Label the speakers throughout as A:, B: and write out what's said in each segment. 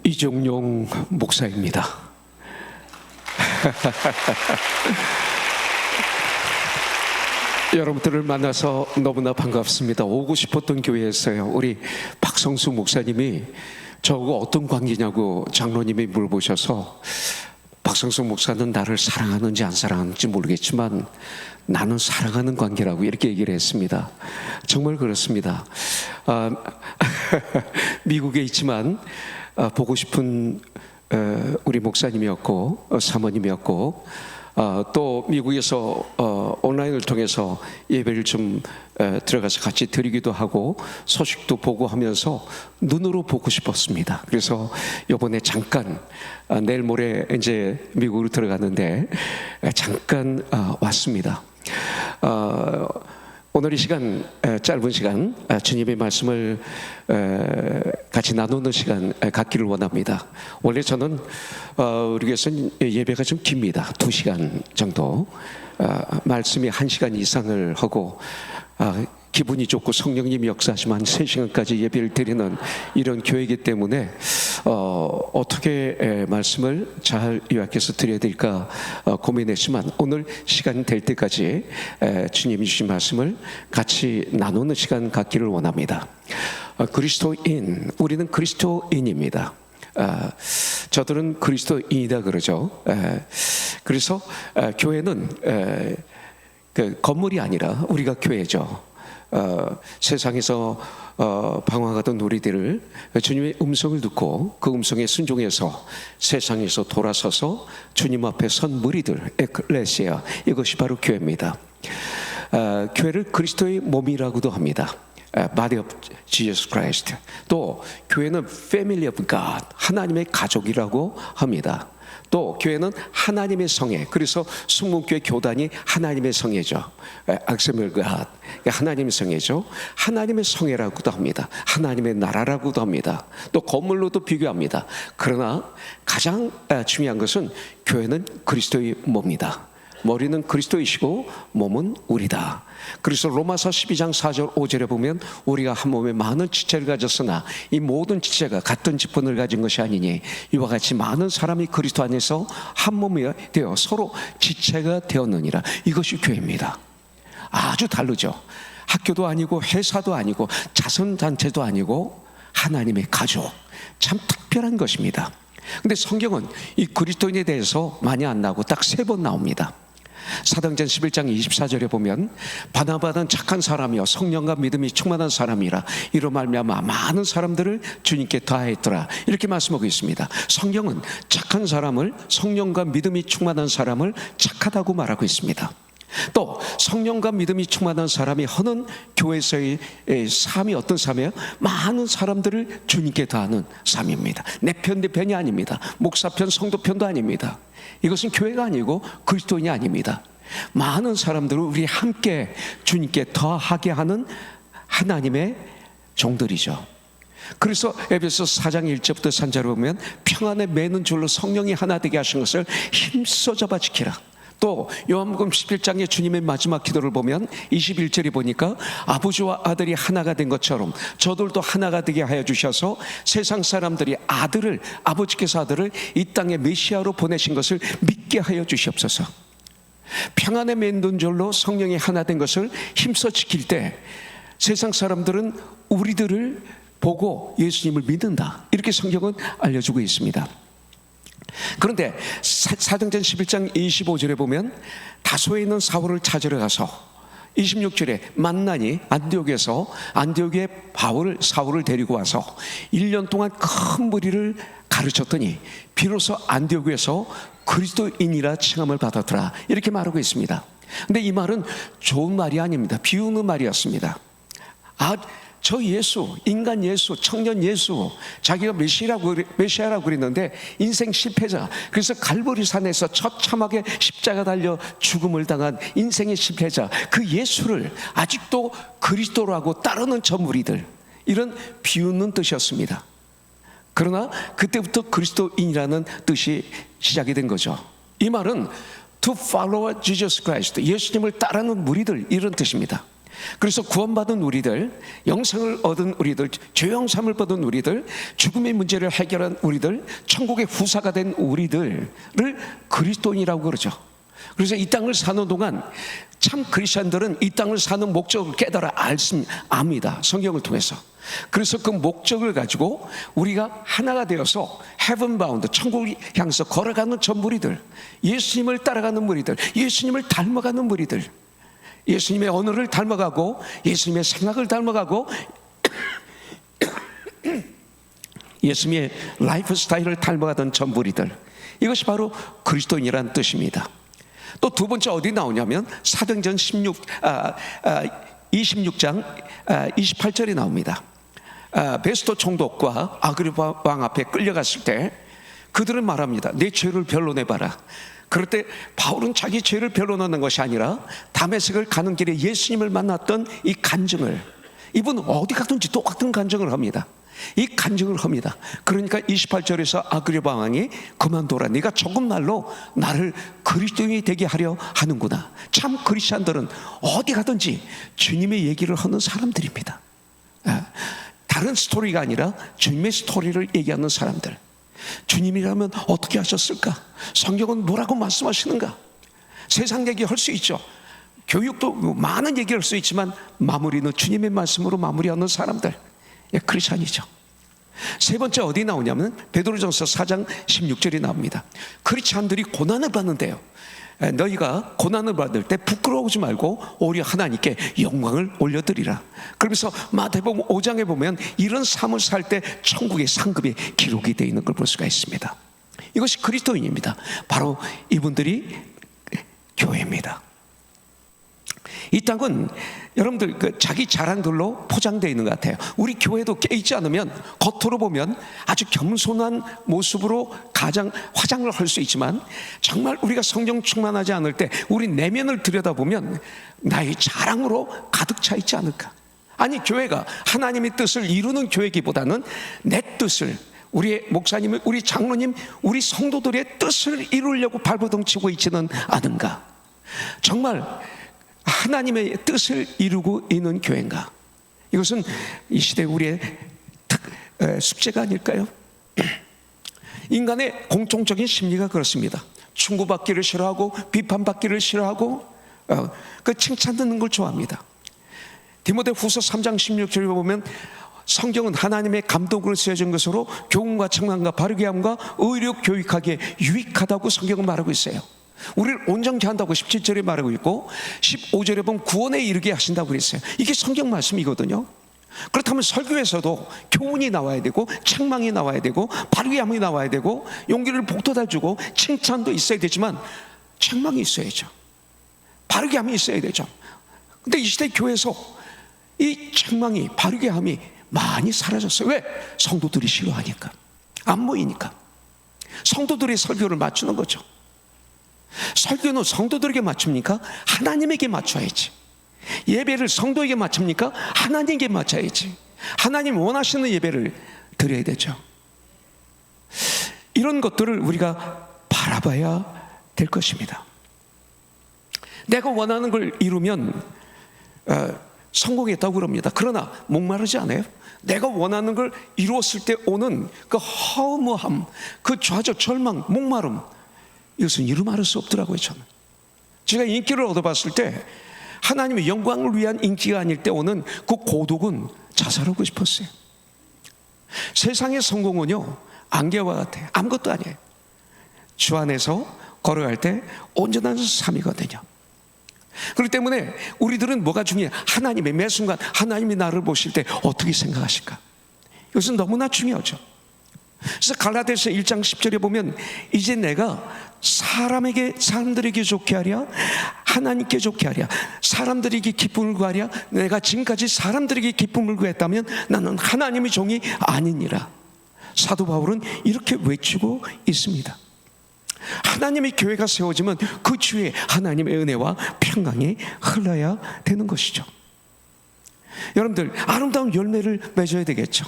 A: 이종용 목사입니다. 여러분들을 만나서 너무나 반갑습니다. 오고 싶었던 교회였어요. 우리 박성수 목사님이 저하고 어떤 관계냐고 장로님이 물어보셔서, 박성수 목사는 나를 사랑하는지 안 사랑하는지 모르겠지만 나는 사랑하는 관계라고 이렇게 얘기를 했습니다. 정말 그렇습니다. 미국에 있지만 보고 싶은 우리 목사님이었고 사모님이었고, 또 미국에서 온라인을 통해서 예배를 좀 들어가서 같이 드리기도 하고 소식도 보고 하면서 눈으로 보고 싶었습니다. 그래서 이번에 잠깐 내일 모레 이제 미국으로 들어가는데 잠깐 왔습니다. 오늘 이 시간, 짧은 시간 주님의 말씀을 같이 나누는 시간 갖기를 원합니다. 원래 저는 우리 교회에서는 예배가 좀 깁니다. 2시간 정도. 말씀이 1시간 이상을 하고 기분이 좋고 성령님이 역사하시면 한 3시간까지 예배를 드리는 이런 교회이기 때문에 어떻게 말씀을 잘 요약해서 드려야 될까 고민했지만, 오늘 시간 될 때까지 주님이 주신 말씀을 같이 나누는 시간 갖기를 원합니다. 그리스도인, 우리는 그리스도인입니다. 저들은 그리스도인이다 그러죠. 그래서 교회는 그 건물이 아니라 우리가 교회죠. 세상에서 방황하던 우리들을 주님의 음성을 듣고 그 음성에 순종해서 세상에서 돌아서서 주님 앞에 선 무리들, 에클레시아, 이것이 바로 교회입니다. 교회를 그리스도의 몸이라고도 합니다. Body of Jesus Christ. 또 교회는 Family of God, 하나님의 가족이라고 합니다. 또 교회는 하나님의 성회, 그래서 순문교회 교단이 하나님의 성회죠. Assembly of God, 하나님의 성회죠. 하나님의 성회라고도 합니다. 하나님의 나라라고도 합니다. 또 건물로도 비교합니다. 그러나 가장 중요한 것은 교회는 그리스도의 몸이다. 머리는 그리스도이시고 몸은 우리다. 그래서 로마서 12장 4절 5절에 보면, 우리가 한 몸에 많은 지체를 가졌으나 이 모든 지체가 같은 직분을 가진 것이 아니니 이와 같이 많은 사람이 그리스도 안에서 한 몸이 되어 서로 지체가 되었느니라. 이것이 교회입니다. 아주 다르죠. 학교도 아니고 회사도 아니고 자선단체도 아니고 하나님의 가족, 참 특별한 것입니다. 근데 성경은 이 그리스도인에 대해서 많이 안 나오고 딱 3번 나옵니다. 사도행전 11장 24절에 보면, 바나바는 착한 사람이요 성령과 믿음이 충만한 사람이라 이로 말미암아 많은 사람들을 주님께 더하였더라, 이렇게 말씀하고 있습니다. 성경은 착한 사람을, 성령과 믿음이 충만한 사람을 착하다고 말하고 있습니다. 또 성령과 믿음이 충만한 사람이 하는 교회에서의 삶이 어떤 삶이에요? 많은 사람들을 주님께 더하는 삶입니다. 내 편, 내 편이 아닙니다. 목사편, 성도편도 아닙니다. 이것은 교회가 아니고 그리스도인이 아닙니다. 많은 사람들을 우리 함께 주님께 더하게 하는 하나님의 종들이죠. 그래서 에베소서 4장 1절부터 3절을 보면, 평안에 매는 줄로 성령이 하나 되게 하신 것을 힘써 잡아 지키라. 또 요한복음 11장의 주님의 마지막 기도를 보면 21절에 보니까, 아버지와 아들이 하나가 된 것처럼 저들도 하나가 되게 하여 주셔서 세상 사람들이 아들을, 아버지께서 아들을 이 땅에 메시아로 보내신 것을 믿게 하여 주시옵소서. 평안에 맺는 줄로 성령이 하나 된 것을 힘써 지킬 때 세상 사람들은 우리들을 보고 예수님을 믿는다, 이렇게 성경은 알려주고 있습니다. 그런데 사도행전 11장 25절에 보면, 다소에 있는 사울을 찾으러 가서 26절에 만나니 안디옥에 사울을 데리고 와서 1년 동안 큰 무리를 가르쳤더니 비로소 안디옥에서 그리스도인이라 칭함을 받았더라, 이렇게 말하고 있습니다. 근데 이 말은 좋은 말이 아닙니다. 비우는 말이었습니다. 저 예수, 인간 예수, 청년 예수, 자기가 메시아라고 그랬는데 인생 실패자, 그래서 갈보리산에서 처참하게 십자가 달려 죽음을 당한 인생의 실패자, 그 예수를 아직도 그리스도라고 따르는 저 무리들, 이런 비웃는 뜻이었습니다. 그러나 그때부터 그리스도인이라는 뜻이 시작이 된 거죠. 이 말은 to follow Jesus Christ, 예수님을 따르는 무리들, 이런 뜻입니다. 그래서 구원받은 우리들, 영생을 얻은 우리들, 죄영삼을 받은 우리들, 죽음의 문제를 해결한 우리들, 천국의 후사가 된 우리들을 그리스도인이라고 그러죠. 그래서 이 땅을 사는 동안 참 크리스천들은 이 땅을 사는 목적을 깨달아 압니다. 성경을 통해서. 그래서 그 목적을 가지고 우리가 하나가 되어서 heaven bound, 천국을 향해서 걸어가는 전 무리들, 예수님을 따라가는 무리들, 예수님을 닮아가는 무리들, 예수님의 언어를 닮아가고 예수님의 생각을 닮아가고 예수님의 라이프 스타일을 닮아가던 전 무리들, 이것이 바로 그리스도인이라는 뜻입니다. 또 두 번째 어디 나오냐면 사도행전 26장 28절이 나옵니다. 베스토 총독과 아그리파 왕 앞에 끌려갔을 때 그들은 말합니다. 내 죄를 변론해봐라. 그럴 때 바울은 자기 죄를 변론하는 것이 아니라 다메섹을 가는 길에 예수님을 만났던 이 간증을, 이분은 어디 가든지 똑같은 간증을 합니다. 이 간증을 합니다. 그러니까 28절에서 아그리파 왕이 그만둬라, 네가 적은 말로 나를 그리스도인이 되게 하려 하는구나. 참 크리스찬들은 어디 가든지 주님의 얘기를 하는 사람들입니다. 다른 스토리가 아니라 주님의 스토리를 얘기하는 사람들. 주님이라면 어떻게 하셨을까? 성경은 뭐라고 말씀하시는가? 세상 얘기 할 수 있죠. 교육도 많은 얘기를 할 수 있지만 마무리는 주님의 말씀으로 마무리하는 사람들, 크리스찬이죠. 세 번째 어디 나오냐면 베드로전서 4장 16절이 나옵니다. 크리스찬들이 고난을 받는데요, 너희가 고난을 받을 때 부끄러워하지 말고 오히려 하나님께 영광을 올려드리라. 그러면서 마태복음 5장에 보면 이런 삶을 살 때 천국의 상급이 기록이 되어 있는 걸 볼 수가 있습니다. 이것이 그리스도인입니다. 바로 이분들이 교회입니다. 이 땅은 여러분들 자기 자랑들로 포장되어 있는 것 같아요. 우리 교회도 깨있지 않으면 겉으로 보면 아주 겸손한 모습으로 가장 화장을 할 수 있지만 정말 우리가 성령 충만하지 않을 때 우리 내면을 들여다보면 나의 자랑으로 가득 차 있지 않을까. 아니, 교회가 하나님의 뜻을 이루는 교회기보다는 내 뜻을, 우리의 목사님, 우리 장로님, 우리 성도들의 뜻을 이루려고 발버둥치고 있지는 않은가. 정말 하나님의 뜻을 이루고 있는 교회인가? 이것은 이 시대 우리의 숙제가 아닐까요? 인간의 공통적인 심리가 그렇습니다. 충고받기를 싫어하고 비판받기를 싫어하고 그 칭찬 듣는 걸 좋아합니다. 디모데후서 3장 16절에 보면 성경은 하나님의 감동으로 쓰여진 것으로 교훈과 청량과 바르게 함과 의로 교육하기에 유익하다고 성경은 말하고 있어요. 우리를 온전케 한다고 17절에 말하고 있고 15절에 보면 구원에 이르게 하신다고 그랬어요. 이게 성경 말씀이거든요. 그렇다면 설교에서도 교훈이 나와야 되고 책망이 나와야 되고 바르게 함이 나와야 되고 용기를 북돋아 주고 칭찬도 있어야 되지만 책망이 있어야죠. 바르게 함이 있어야 되죠. 근데 이 시대 교회에서 이 책망이, 바르게 함이 많이 사라졌어요. 왜? 성도들이 싫어하니까, 안 보이니까. 성도들의 설교를 맞추는 거죠. 설교는 성도들에게 맞춥니까? 하나님에게 맞춰야지. 예배를 성도에게 맞춥니까? 하나님에게 맞춰야지. 하나님 원하시는 예배를 드려야 되죠. 이런 것들을 우리가 바라봐야 될 것입니다. 내가 원하는 걸 이루면 성공했다고 그럽니다. 그러나 목마르지 않아요? 내가 원하는 걸 이루었을 때 오는 그 허무함, 그 좌절, 절망, 목마름, 이것은 이루 말할 수 없더라고요. 저는 제가 인기를 얻어봤을 때 하나님의 영광을 위한 인기가 아닐 때 오는 그 고독은 자살하고 싶었어요. 세상의 성공은요, 안개와 같아요. 아무것도 아니에요. 주 안에서 걸어갈 때 온전한 삶이거든요. 그렇기 때문에 우리들은 뭐가 중요해? 하나님의 매 순간 하나님이 나를 보실 때 어떻게 생각하실까? 이것은 너무나 중요하죠. 그래서 갈라디아서 1장 10절에 보면 이제 내가 사람들에게 좋게 하랴, 하나님께 좋게 하랴, 사람들에게 기쁨을 구하랴. 내가 지금까지 사람들에게 기쁨을 구했다면 나는 하나님의 종이 아니니라. 사도 바울은 이렇게 외치고 있습니다. 하나님의 교회가 세워지면 그 주에 하나님의 은혜와 평강이 흘러야 되는 것이죠. 여러분들, 아름다운 열매를 맺어야 되겠죠.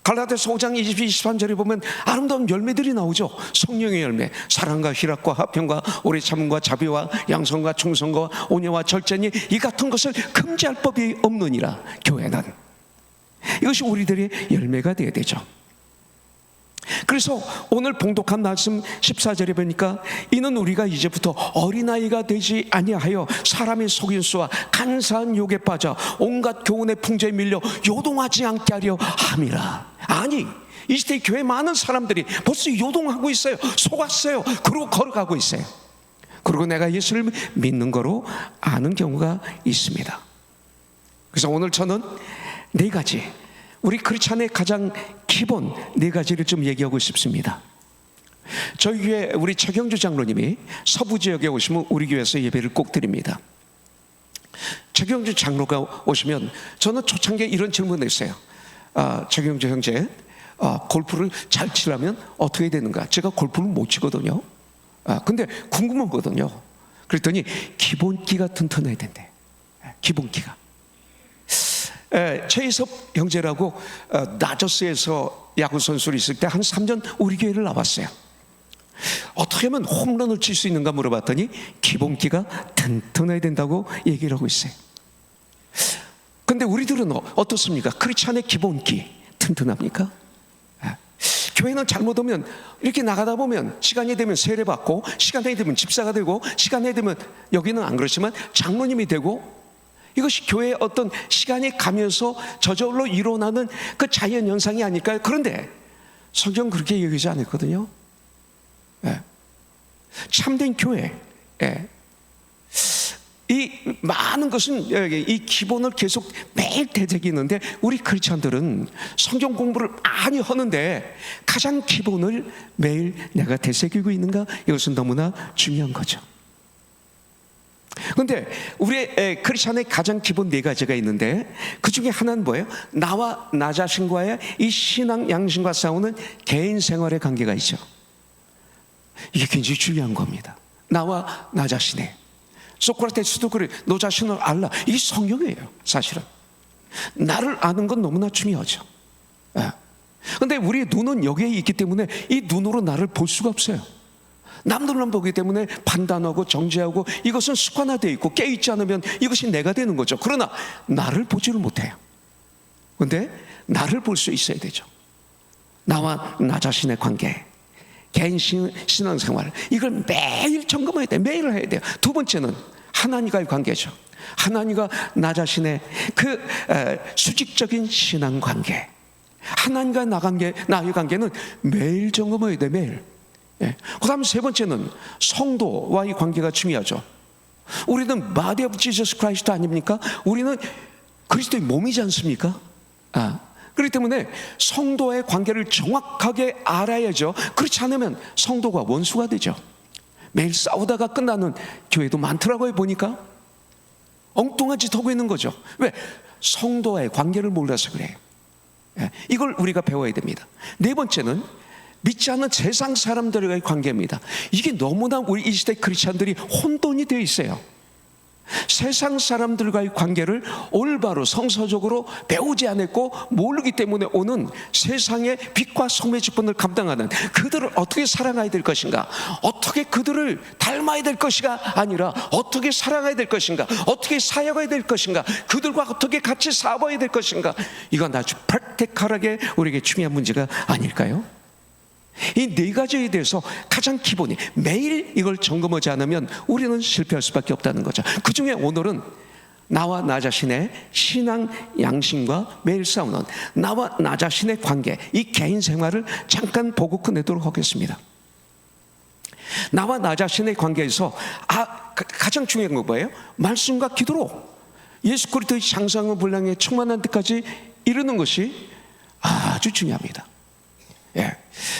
A: 갈라디아서 5장 22, 23절에 보면 아름다운 열매들이 나오죠. 성령의 열매, 사랑과 희락과 화평과 오래 참음과 자비와 양선과 충성과 온유와 절제니 이 같은 것을 금지할 법이 없느니라. 교회는 이것이 우리들의 열매가 되어야 되죠. 그래서 오늘 봉독한 말씀 14절에 보니까 이는 우리가 이제부터 어린아이가 되지 아니하여 사람의 속임수와 간사한 욕에 빠져 온갖 교훈의 풍조에 밀려 요동하지 않게 하려 함이라. 아니, 이 시대 교회 많은 사람들이 벌써 요동하고 있어요. 속았어요. 그러고 걸어가고 있어요. 그리고 내가 예수를 믿는 거로 아는 경우가 있습니다. 그래서 오늘 저는 네 가지, 우리 크리스찬의 가장 기본 네 가지를 좀 얘기하고 싶습니다. 저희 교회 우리 최경주 장로님이 서부 지역에 오시면 우리 교회에서 예배를 꼭 드립니다. 최경주 장로가 오시면 저는 초창기에 이런 질문을 했어요. 최경주 형제, 골프를 잘 치려면 어떻게 되는가? 제가 골프를 못 치거든요. 근데 궁금하거든요. 그랬더니 기본기가 튼튼해야 된대. 기본기가. 최희섭 형제라고 나저스에서 야구 선수로 있을 때 한 3년 우리 교회를 나왔어요. 어떻게 하면 홈런을 칠 수 있는가 물어봤더니 기본기가 튼튼해야 된다고 얘기를 하고 있어요. 근데 우리들은 어떻습니까? 크리스찬의 기본기 튼튼합니까? 교회는 잘못 오면 이렇게 나가다 보면 시간이 되면 세례받고 시간이 되면 집사가 되고 시간이 되면 여기는 안 그렇지만 장로님이 되고, 이것이 교회의 어떤 시간이 가면서 저절로 일어나는 그 자연 현상이 아닐까요? 그런데 성경은 그렇게 얘기하지 않았거든요. 참된 교회, 이 많은 것은 이 기본을 계속 매일 되새기는데, 우리 크리스찬들은 성경 공부를 많이 하는데 가장 기본을 매일 내가 되새기고 있는가? 이것은 너무나 중요한 거죠. 그런데 우리의 크리스찬의 가장 기본 네 가지가 있는데, 그 중에 하나는 뭐예요? 나와 나 자신과의 이 신앙 양심과 싸우는 개인 생활의 관계가 있죠. 이게 굉장히 중요한 겁니다. 나와 나 자신의. 소크라테스도 그래, 너 자신을 알라. 이게 성경이에요. 사실은 나를 아는 건 너무나 중요하죠. 그런데 우리의 눈은 여기에 있기 때문에 이 눈으로 나를 볼 수가 없어요. 남들만 보기 때문에 판단하고 정죄하고, 이것은 습관화되어 있고 깨어있지 않으면 이것이 내가 되는 거죠. 그러나 나를 보지를 못해요. 그런데 나를 볼 수 있어야 되죠. 나와 나 자신의 관계, 개인 신앙생활, 이걸 매일 점검해야 돼요. 매일 해야 돼요. 두 번째는 하나님과의 관계죠. 하나님과 나 자신의 그 수직적인 신앙관계, 하나님과 나의 관계는 매일 점검해야 돼요. 매일. 그 다음 세 번째는 성도와의 관계가 중요하죠. 우리는 Body of Jesus Christ 아닙니까? 우리는 그리스도의 몸이지 않습니까? 그렇기 때문에 성도의 관계를 정확하게 알아야죠. 그렇지 않으면 성도가 원수가 되죠. 매일 싸우다가 끝나는 교회도 많더라고요. 보니까 엉뚱한 짓 하고 있는 거죠. 왜? 성도의 관계를 몰라서 그래요. 이걸 우리가 배워야 됩니다. 네 번째는 믿지 않는 세상 사람들과의 관계입니다. 이게 너무나 우리 이 시대 크리스찬들이 혼돈이 되어 있어요. 세상 사람들과의 관계를 올바로 성서적으로 배우지 않았고 모르기 때문에 오는 세상의 빛과 소금의 직분을 감당하는, 그들을 어떻게 사랑해야 될 것인가, 어떻게 그들을 닮아야 될 것이가 아니라 어떻게 사랑해야 될 것인가, 어떻게 사역해야 될 것인가, 그들과 어떻게 같이 살아야 될 것인가, 이건 아주 프랙티컬하게 우리에게 중요한 문제가 아닐까요? 이 네 가지에 대해서 가장 기본이, 매일 이걸 점검하지 않으면 우리는 실패할 수밖에 없다는 거죠. 그 중에 오늘은 나와 나 자신의 신앙 양심과 매일 싸우는 나와 나 자신의 관계, 이 개인 생활을 잠깐 보고 끝내도록 하겠습니다. 나와 나 자신의 관계에서 가장 중요한 건 뭐예요? 말씀과 기도로 예수 그리스도의 장성한 분량에 충만한 데까지 이르는 것이 아주 중요합니다.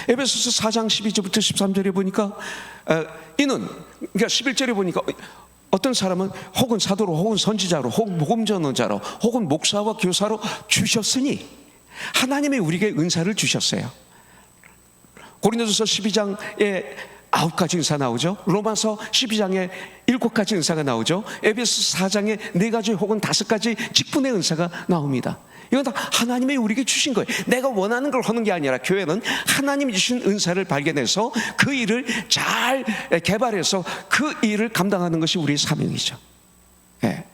A: 에베소서 4장 12절부터 13절에 보니까 이는, 그러니까 11절에 보니까 어떤 사람은 혹은 사도로, 혹은 선지자로, 혹은 복음 전도자로, 혹은 목사와 교사로 주셨으니, 하나님이 우리에게 은사를 주셨어요. 고린도서 12장에 9가지 은사 나오죠. 로마서 12장에 7가지 은사가 나오죠. 에베소 4장에 4가지 혹은 5가지 직분의 은사가 나옵니다. 이건 다 하나님이 우리에게 주신 거예요. 내가 원하는 걸 하는 게 아니라 교회는 하나님이 주신 은사를 발견해서 그 일을 잘 개발해서 그 일을 감당하는 것이 우리의 사명이죠. 예.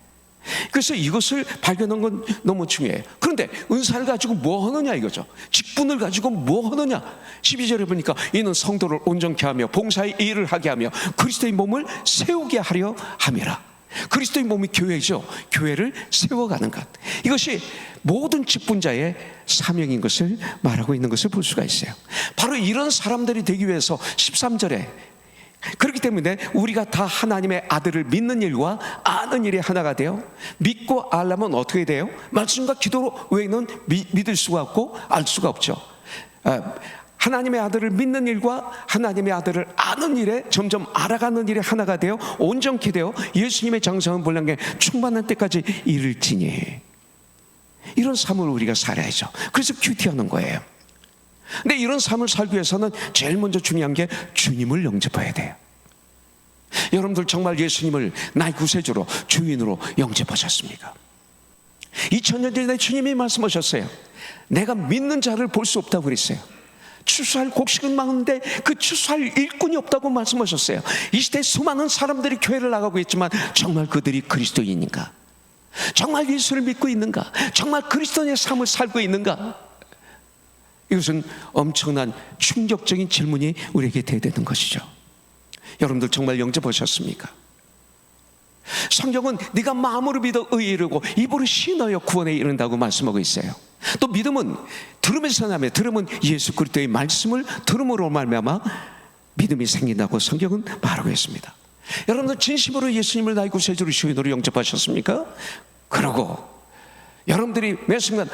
A: 그래서 이것을 발견한 건 너무 중요해요. 그런데 은사를 가지고 뭐 하느냐 이거죠. 직분을 가지고 뭐 하느냐. 12절에 보니까 이는 성도를 온전케 하며 봉사의 일을 하게 하며 그리스도의 몸을 세우게 하려 함이라. 그리스도의 몸이 교회죠. 교회를 세워가는 것, 이것이 모든 직분자의 사명인 것을 말하고 있는 것을 볼 수가 있어요. 바로 이런 사람들이 되기 위해서 13절에 그렇기 때문에 우리가 다 하나님의 아들을 믿는 일과 아는 일이 하나가 돼요. 믿고 알려면 어떻게 돼요? 말씀과 기도 외에는 믿을 수가 없고 알 수가 없죠. 하나님의 아들을 믿는 일과 하나님의 아들을 아는 일에 점점 알아가는 일에 하나가 되어 온전케 되어 예수님의 장성한 분량에 충만한 때까지 이를지니, 이런 삶을 우리가 살아야죠. 그래서 큐티하는 거예요. 근데 이런 삶을 살기 위해서는 제일 먼저 중요한 게 주님을 영접해야 돼요. 여러분들 정말 예수님을 나의 구세주로 주인으로 영접하셨습니까? 2000년 전에 주님이 말씀하셨어요. 내가 믿는 자를 볼 수 없다고 그랬어요. 추수할 곡식은 많은데 그 추수할 일꾼이 없다고 말씀하셨어요. 이 시대에 수많은 사람들이 교회를 나가고 있지만 정말 그들이 그리스도인인가? 정말 예수를 믿고 있는가? 정말 그리스도의 삶을 살고 있는가? 이것은 엄청난 충격적인 질문이 우리에게 돼야 되는 것이죠. 여러분들 정말 영접하셨습니까? 성경은 네가 마음으로 믿어 의에 이르고 입으로 신하여 구원에 이른다고 말씀하고 있어요. 또 믿음은 들음에서 나며 들음은 예수 그리스도의 말씀을 들음으로 말미암아 믿음이 생긴다고 성경은 말하고 있습니다. 여러분들 진심으로 예수님을 나의 구세주로 주인으로 영접하셨습니까? 그러고 여러분들이 매 순간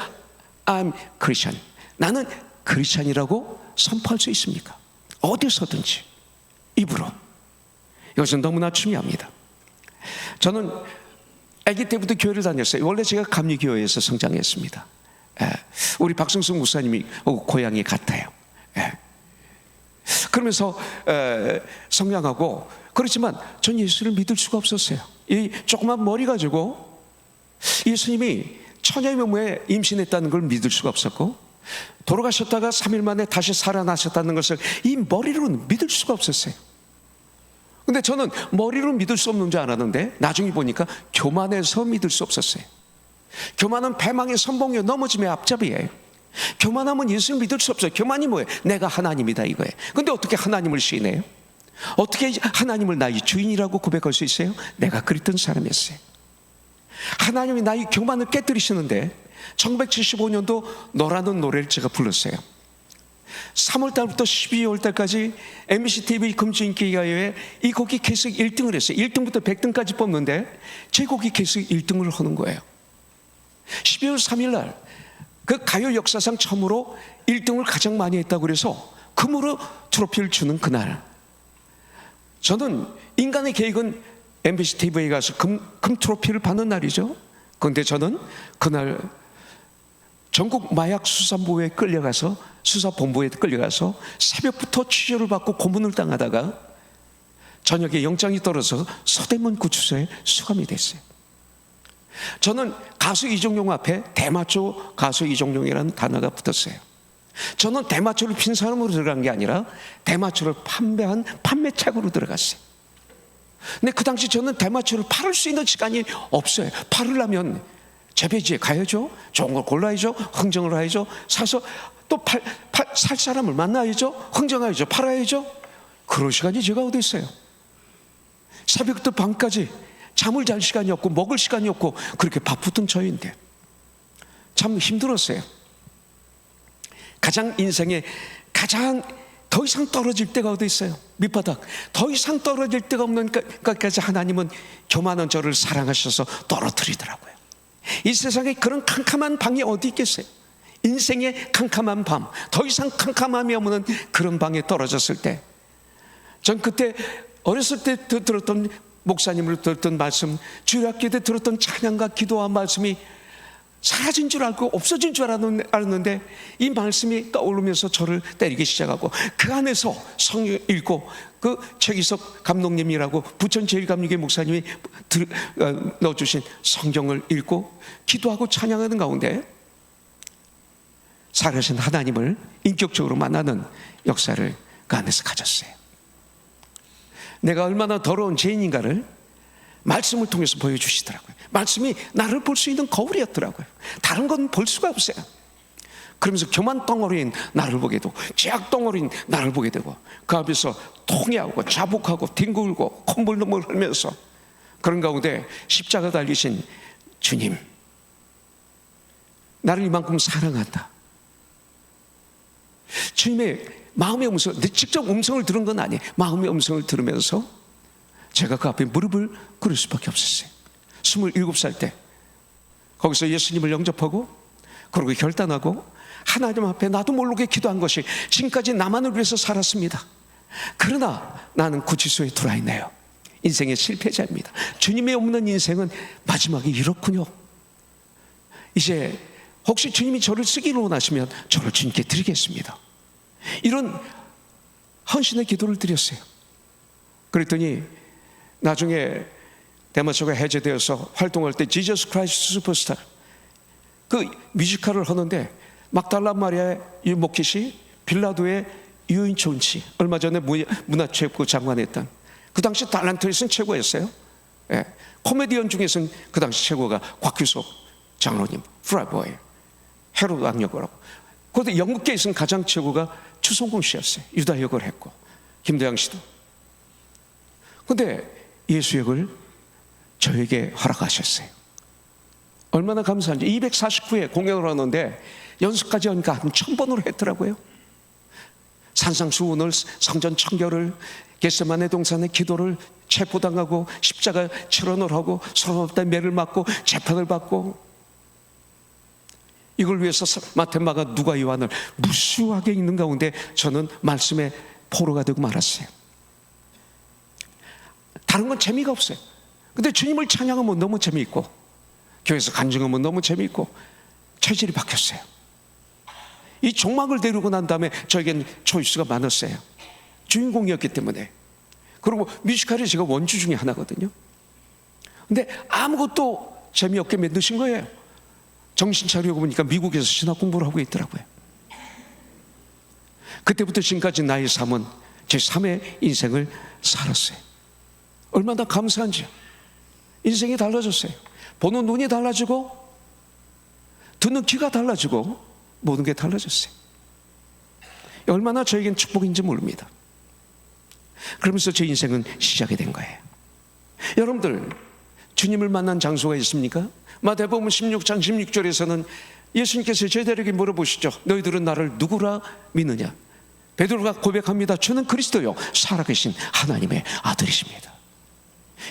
A: I'm Christian, 나는 크리스찬이라고 선포할 수 있습니까? 어디서든지 입으로. 이것은 너무나 중요합니다. 저는 아기 때부터 교회를 다녔어요. 원래 제가 감리교회에서 성장했습니다. 우리 박승숙 목사님이 고향이 같아요. 그러면서 성장하고, 그렇지만 전 예수를 믿을 수가 없었어요. 이 조그만 머리 가지고 예수님이 처녀의 몸에 임신했다는 걸 믿을 수가 없었고, 돌아가셨다가 3일 만에 다시 살아나셨다는 것을 이 머리로는 믿을 수가 없었어요. 근데 저는 머리로 믿을 수 없는 줄 알았는데 나중에 보니까 교만해서 믿을 수 없었어요. 교만은 배망의 선봉에 넘어짐의 앞잡이에요. 교만하면 예수를 믿을 수 없어요. 교만이 뭐예요? 내가 하나님이다 이거예요. 근데 어떻게 하나님을 시인해요? 어떻게 하나님을 나의 주인이라고 고백할 수 있어요? 내가 그랬던 사람이었어요. 하나님이 나의 교만을 깨뜨리시는데 1975년도 너라는 노래를 제가 불렀어요. 3월달부터 12월달까지 MBC TV 금주인기가요에 이 곡이 계속 1등을 했어요. 1등부터 100등까지 뽑는데 제 곡이 계속 1등을 하는 거예요. 12월 3일날 그 가요 역사상 처음으로 1등을 가장 많이 했다고 그래서 금으로 트로피를 주는 그날, 저는 인간의 계획은 MBC TV에 가서 금 트로피를 받는 날이죠. 그런데 저는 그날 전국 마약 수사본부에 끌려가서 새벽부터 취조를 받고 고문을 당하다가 저녁에 영장이 떨어져서 서대문 구치소에 수감이 됐어요. 저는 가수 이종용 앞에 대마초 가수 이종용이라는 단어가 붙었어요. 저는 대마초를 핀 사람으로 들어간 게 아니라 대마초를 판매한 판매책으로 들어갔어요. 근데 그 당시 저는 대마초를 팔을 수 있는 시간이 없어요. 팔으려면 재배지에 가야죠. 좋은 걸 골라야죠. 흥정을 해야죠. 사서 또 살 사람을 만나야죠. 흥정해야죠. 팔아야죠. 그럴 시간이 제가 어디 있어요. 새벽부터 밤까지 잠을 잘 시간이 없고 먹을 시간이 없고 그렇게 바쁘던 저인데 참 힘들었어요. 가장 인생에 가장 더 이상 떨어질 때가 어디 있어요? 밑바닥. 더 이상 떨어질 데가 없는 것까지 하나님은 교만한 저를 사랑하셔서 떨어뜨리더라고요. 이 세상에 그런 캄캄한 방이 어디 있겠어요? 인생의 캄캄한 밤, 더 이상 캄캄함이 없는 그런 방에 떨어졌을 때, 전 그때 어렸을 때 들었던 목사님을 들었던 말씀, 주일학교 때 들었던 찬양과 기도와 말씀이 사라진 줄 알고 없어진 줄 알았는데 이 말씀이 떠오르면서 저를 때리기 시작하고, 그 안에서 성경 읽고 그 최기석 감독님이라고 부천 제일감리교회 목사님이 넣어주신 성경을 읽고 기도하고 찬양하는 가운데 살아계신 하나님을 인격적으로 만나는 역사를 그 안에서 가졌어요. 내가 얼마나 더러운 죄인인가를 말씀을 통해서 보여주시더라고요. 말씀이 나를 볼 수 있는 거울이었더라고요. 다른 건 볼 수가 없어요. 그러면서 교만 덩어리인 나를 보게 되고, 죄악 덩어리인 나를 보게 되고, 그 앞에서 통회하고 자복하고 뒹굴고 콧물눈물 흘면서 그런 가운데 십자가 달리신 주님, 나를 이만큼 사랑한다. 주님의 마음의 음성, 직접 음성을 들은 건 아니에요. 마음의 음성을 들으면서 제가 그 앞에 무릎을 꿇을 수밖에 없었어요. 27살 때 거기서 예수님을 영접하고, 그리고 결단하고 하나님 앞에 나도 모르게 기도한 것이 지금까지 나만을 위해서 살았습니다. 그러나 나는 구치소에 들어와 있네요. 인생의 실패자입니다. 주님이 없는 인생은 마지막에 이렇군요. 이제 혹시 주님이 저를 쓰기를 원하시면 저를 주님께 드리겠습니다. 이런 헌신의 기도를 드렸어요. 그랬더니 나중에 대마초가 해제되어서 활동할 때 지저스 크라이스트 슈퍼스타 그 뮤지컬을 하는데, 막달라 마리아의 유목킷이 빌라도의 유인촌치, 얼마 전에 문화체육부 장관했던, 그 당시 탤런트에서는 최고였어요. 예. 코미디언 중에서는 그 당시 최고가 곽규석 장로님, 프라보이, 헤로드 악역을 하고, 그것도 연극계에서는 가장 최고가 추성공 씨였어요. 유다 역을 했고, 김도영 씨도. 근데 예수 역을 저에게 허락하셨어요. 얼마나 감사한지. 249회 공연을 하는데 연습까지 하니까 한 1000번으로 했더라고요. 산상수훈을, 성전 청결을, 겟세마네 동산의 기도를, 체포당하고 십자가 철원을 하고 서로 없다 매를 맞고 재판을 받고, 이걸 위해서 마태, 마가, 누가, 요한을 무수하게 읽는 가운데 저는 말씀의 포로가 되고 말았어요. 다른 건 재미가 없어요. 근데 주님을 찬양하면 너무 재미있고, 교회에서 간증하면 너무 재미있고, 체질이 바뀌었어요. 이 종막을 데리고 난 다음에 저에겐 초이스가 많았어요. 주인공이었기 때문에. 그리고 뮤지컬이 제가 원주 중에 하나거든요. 근데 아무것도 재미없게 만드신 거예요. 정신 차리고 보니까 미국에서 신학 공부를 하고 있더라고요. 그때부터 지금까지 나의 삶은 제 3의 인생을 살았어요. 얼마나 감사한지요. 인생이 달라졌어요. 보는 눈이 달라지고, 듣는 귀가 달라지고, 모든 게 달라졌어요. 얼마나 저에겐 축복인지 모릅니다. 그러면서 제 인생은 시작이 된 거예요. 여러분들, 주님을 만난 장소가 있습니까? 마태복음 16장 16절에서는 예수님께서 제자들에게 물어보시죠. 너희들은 나를 누구라 믿느냐? 베드로가 고백합니다. 주는 그리스도요, 살아계신 하나님의 아들이십니다.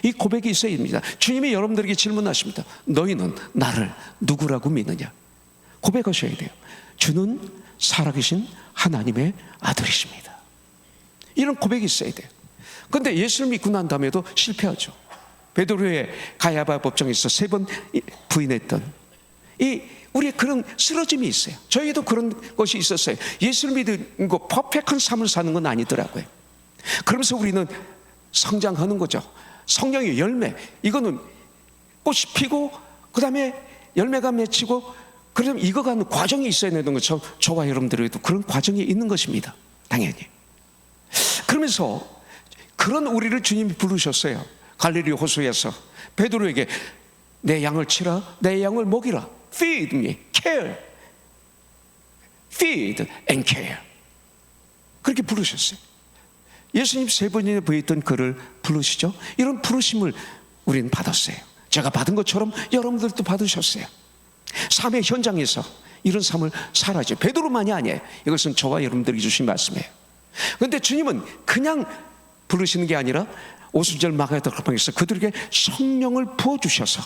A: 이 고백이 있어야 됩니다. 주님이 여러분들에게 질문하십니다. 너희는 나를 누구라고 믿느냐? 고백하셔야 돼요. 주는 살아계신 하나님의 아들이십니다. 이런 고백이 있어야 돼요. 그런데 예수를 믿고 난 다음에도 실패하죠. 베드로의 가야바 법정에서 3번 부인했던 우리의 그런 쓰러짐이 있어요. 저희도 그런 것이 있었어요. 예수를 믿는 거 퍼펙트한 삶을 사는 건 아니더라고요. 그러면서 우리는 성장하는 거죠. 성령의 열매, 이거는 꽃이 피고 그 다음에 열매가 맺히고, 그러면 익어가는 과정이 있어야 되는 것처럼 저와 여러분들에게도 그런 과정이 있는 것입니다. 당연히. 그러면서 그런 우리를 주님이 부르셨어요. 갈릴리 호수에서 베드로에게 내 양을 치라, 내 양을 먹이라. Feed me, care. Feed and care. 그렇게 부르셨어요. 예수님 3번이나 부했던 그를 부르시죠. 이런 부르심을 우리는 받았어요. 제가 받은 것처럼 여러분들도 받으셨어요. 삶의 현장에서 이런 삶을 살아야죠. 베드로만이 아니에요. 이것은 저와 여러분들이 주신 말씀이에요. 그런데 주님은 그냥 부르시는 게 아니라 50절 마가다락방에서 그들에게 성령을 부어주셔서,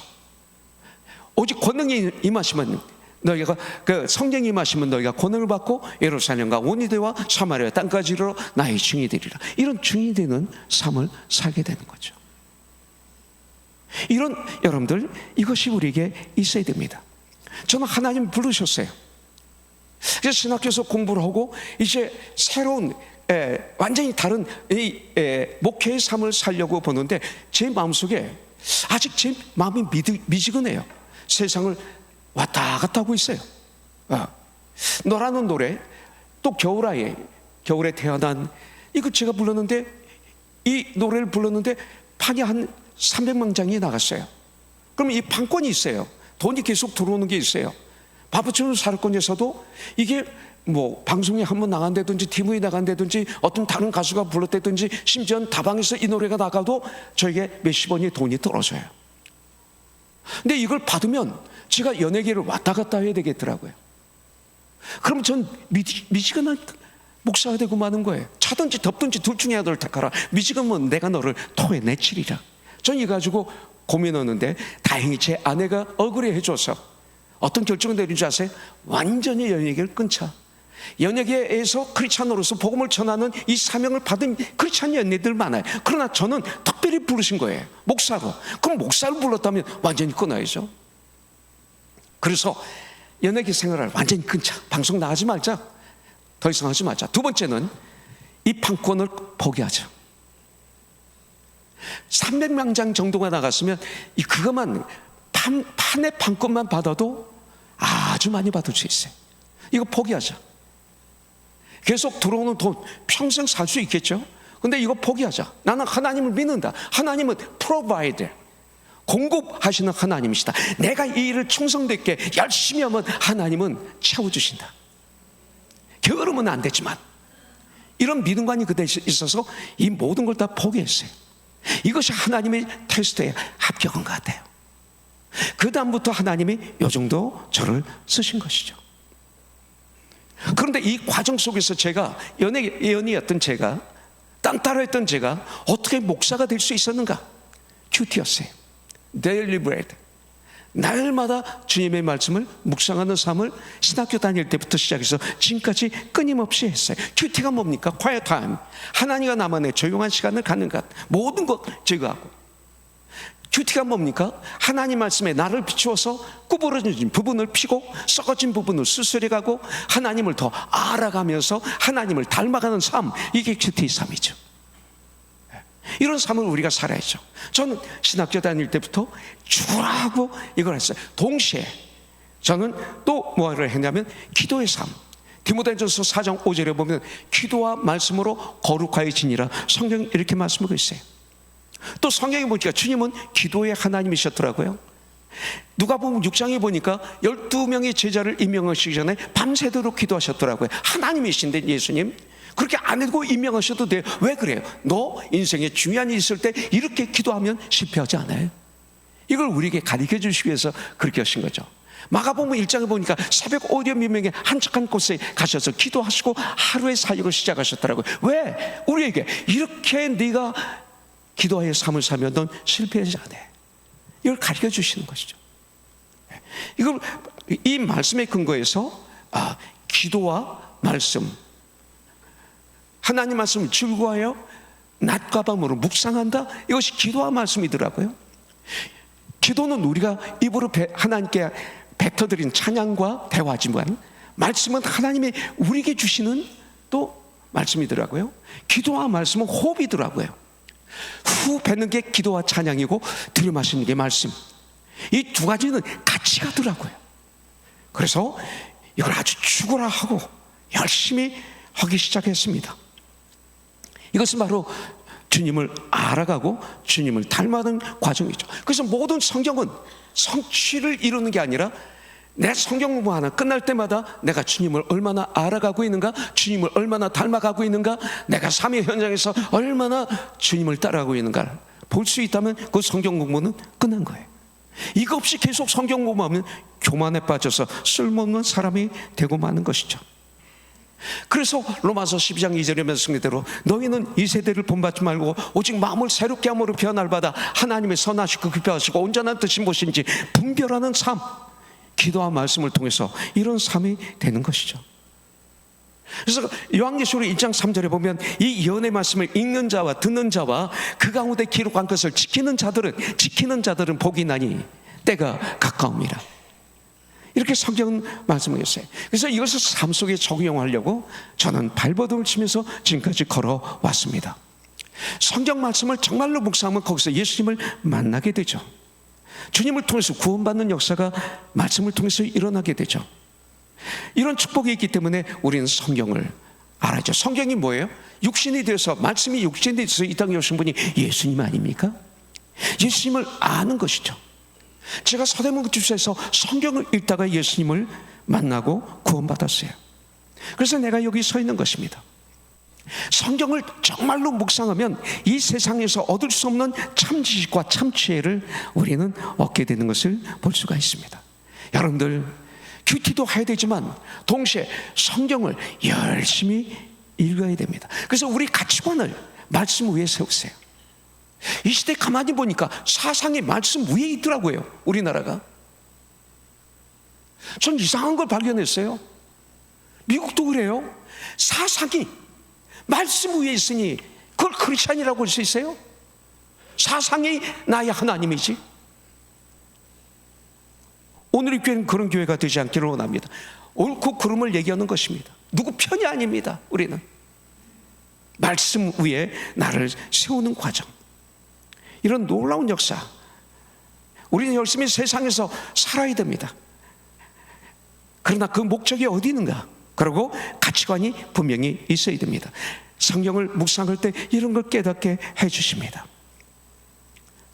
A: 오직 권능이 임하시면 너희가, 그 성령이 임하시면 너희가 권능을 받고 예루살렘과 온 유대와 사마리아 땅까지 이르러 나의 증인이 되리라. 이런 증인이 되는 삶을 살게 되는 거죠. 이런, 여러분들, 이것이 우리에게 있어야 됩니다. 저는 하나님 부르셨어요. 그래서 신학교에서 공부를 하고 이제 새로운 완전히 다른 목회의 삶을 살려고 보는데, 제 마음속에 아직 제 마음이 미지근해요. 세상을 왔다 갔다 하고 있어요. 너라는 노래, 또 겨울아이, 겨울에 태어난, 이거 제가 불렀는데, 이 노래를 불렀는데 판이 한 300만 장이 나갔어요. 그럼 이 판권이 있어요. 돈이 계속 들어오는 게 있어요. 바보처럼 살건에서도 이게 뭐 방송에 한번 나간다든지 TV에 나간다든지 어떤 다른 가수가 불렀다든지 심지어 다방에서 이 노래가 나가도 저에게 몇십 원의 돈이 떨어져요. 근데 이걸 받으면 제가 연예계를 왔다 갔다 해야 되겠더라고요. 그럼 전 미지근한 목사가 되고 마는 거예요. 차든지 덥든지 둘 중에 하나를 택하라. 미지근은 내가 너를 토해내치리라. 전 이거 가지고 고민하는데 다행히 제 아내가 억울해 해줘서 어떤 결정을 내린 줄 아세요? 완전히 연예계를 끊자. 연예계에서 크리스찬으로서 복음을 전하는 이 사명을 받은 크리스찬 연예인들 많아요. 그러나 저는 특별히 부르신 거예요. 목사로. 그럼 목사를 불렀다면 완전히 끊어야죠. 그래서 연예계 생활을 완전히 끊자. 방송 나가지 말자. 더 이상 하지 말자. 두 번째는 이 판권을 포기하자. 300만 장 정도가 나갔으면 그것만 판의 판권만 받아도 아주 많이 받을 수 있어요. 이거 포기하자. 계속 들어오는 돈 평생 살 수 있겠죠. 근데 이거 포기하자. 나는 하나님을 믿는다. 하나님은 프로바이더, 공급하시는 하나님이시다. 내가 이 일을 충성되게 열심히 하면 하나님은 채워주신다. 게으르면 안 되지만 이런 믿음관이 그대에 있어서 이 모든 걸 다 포기했어요. 이것이 하나님의 테스트에 합격한 것 같아요. 그 다음부터 하나님이 이 정도 저를 쓰신 것이죠. 그런데 이 과정 속에서 제가 예언이었던 제가, 딴따라했던 제가 어떻게 목사가 될 수 있었는가? 큐티였어요. 데일리 브레드. 날마다 주님의 말씀을 묵상하는 삶을 신학교 다닐 때부터 시작해서 지금까지 끊임없이 했어요. 큐티가 뭡니까? quiet time. 하나님과 나만의 조용한 시간을 갖는 것. 모든 것 제거하고. 큐티가 뭡니까? 하나님 말씀에 나를 비추어서 구부러진 부분을 피고 썩어진 부분을 수술해가고 하나님을 더 알아가면서 하나님을 닮아가는 삶. 이게 큐티의 삶이죠. 이런 삶을 우리가 살아야죠. 저는 신학교 다닐 때부터 주라고 이걸 했어요. 동시에 저는 또 뭐를 했냐면 기도의 삶. 디모데전서 4장 5절에 보면 기도와 말씀으로 거룩하여 지니라. 성경이 이렇게 말씀하고 있어요. 또 성경에 보니까 주님은 기도의 하나님이셨더라고요. 누가 보면 6장에 보니까 12명의 제자를 임명하시기 전에 밤새도록 기도하셨더라고요. 하나님이신데 예수님 그렇게 안 해도 임명하셔도 돼요. 왜 그래요? 너 인생에 중요한 일이 있을 때 이렇게 기도하면 실패하지 않아요. 이걸 우리에게 가르쳐 주시기 위해서 그렇게 하신 거죠. 마가복음 1장에 보니까 새벽 5여 민명에 한적한 곳에 가셔서 기도하시고 하루의 사역을 시작하셨더라고요. 왜? 우리에게 이렇게 네가 기도의 삶을 살면 넌 실패하지 않아. 이걸 가르쳐 주시는 것이죠. 이걸 이 말씀의 근거에서 기도와 말씀, 하나님 말씀을 즐거워하여 낮과 밤으로 묵상한다. 이것이 기도와 말씀이더라고요. 기도는 우리가 입으로 하나님께 뱉어드린 찬양과 대화지만 말씀은 하나님이 우리에게 주시는 또 말씀이더라고요. 기도와 말씀은 호흡이더라고요. 후 뱉는 게 기도와 찬양이고 들여 마시는 게 말씀. 이 두 가지는 같이 가더라고요. 그래서 이걸 아주 죽어라 하고 열심히 하기 시작했습니다. 이것은 바로 주님을 알아가고 주님을 닮아가는 과정이죠. 그래서 모든 성경은 성취를 이루는 게 아니라 내 성경 공부 하나 끝날 때마다 내가 주님을 얼마나 알아가고 있는가, 주님을 얼마나 닮아가고 있는가, 내가 삶의 현장에서 얼마나 주님을 따라가고 있는가 볼 수 있다면 그 성경 공부는 끝난 거예요. 이거 없이 계속 성경 공부하면 교만에 빠져서 쓸모없는 사람이 되고 마는 것이죠. 그래서 로마서 12장 2절의 말씀대로 너희는 이 세대를 본받지 말고 오직 마음을 새롭게 함으로 변화를 받아 하나님의 선하시고 기뻐하시고 온전한 뜻이 무엇인지 분별하는 삶, 기도와 말씀을 통해서 이런 삶이 되는 것이죠. 그래서 요한계시록 1장 3절에 보면 이 예언의 말씀을 읽는 자와 듣는 자와 그 가운데 기록한 것을 지키는 자들은 복이 나니 때가 가까움이라. 이렇게 성경은 말씀하셨어요. 그래서 이것을 삶 속에 적용하려고 저는 발버둥을 치면서 지금까지 걸어왔습니다. 성경 말씀을 정말로 묵상하면 거기서 예수님을 만나게 되죠. 주님을 통해서 구원받는 역사가 말씀을 통해서 일어나게 되죠. 이런 축복이 있기 때문에 우리는 성경을 알아야죠. 성경이 뭐예요? 육신이 되어서, 말씀이 육신이 되어서 이 땅에 오신 분이 예수님 아닙니까? 예수님을 아는 것이죠. 제가 서대문 주소에서 성경을 읽다가 예수님을 만나고 구원받았어요. 그래서 내가 여기 서 있는 것입니다. 성경을 정말로 묵상하면 이 세상에서 얻을 수 없는 참 지식과 참 지혜를 우리는 얻게 되는 것을 볼 수가 있습니다. 여러분들 큐티도 해야 되지만 동시에 성경을 열심히 읽어야 됩니다. 그래서 우리 가치관을 말씀 위에 세우세요. 이 시대 가만히 보니까 사상이 말씀 위에 있더라고요. 우리나라가. 전 이상한 걸 발견했어요. 미국도 그래요. 사상이 말씀 위에 있으니 그걸 크리스찬이라고 할 수 있어요? 사상이 나의 하나님이지. 오늘 이 교회는 그런 교회가 되지 않기를 원합니다. 옳고 그름을 얘기하는 것입니다. 누구 편이 아닙니다. 우리는 말씀 위에 나를 세우는 과정, 이런 놀라운 역사, 우리는 열심히 세상에서 살아야 됩니다. 그러나 그 목적이 어디 있는가? 그리고 가치관이 분명히 있어야 됩니다. 성경을 묵상할 때 이런 걸 깨닫게 해주십니다.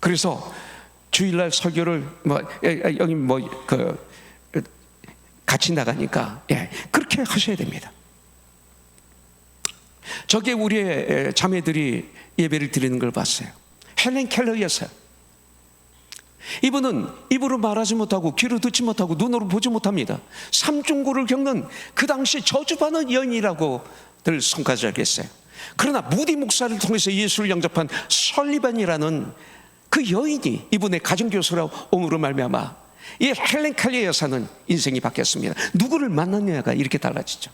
A: 그래서 주일날 설교를 여기 같이 나가니까 그렇게 하셔야 됩니다. 저게 우리의 자매들이 예배를 드리는 걸 봤어요. 헬렌 켈러였어요. 이분은 입으로 말하지 못하고 귀로 듣지 못하고 눈으로 보지 못합니다. 삼중고를 겪는 그 당시 저주받는 여인이라고들 손가락했어요. 그러나 무디 목사를 통해서 예수를 영접한 설리반이라는 그 여인이 이분의 가정교수라고 옴으로 말미암아 이 헬렌 켈러 여사는 인생이 바뀌었습니다. 누구를 만났냐가 이렇게 달라지죠.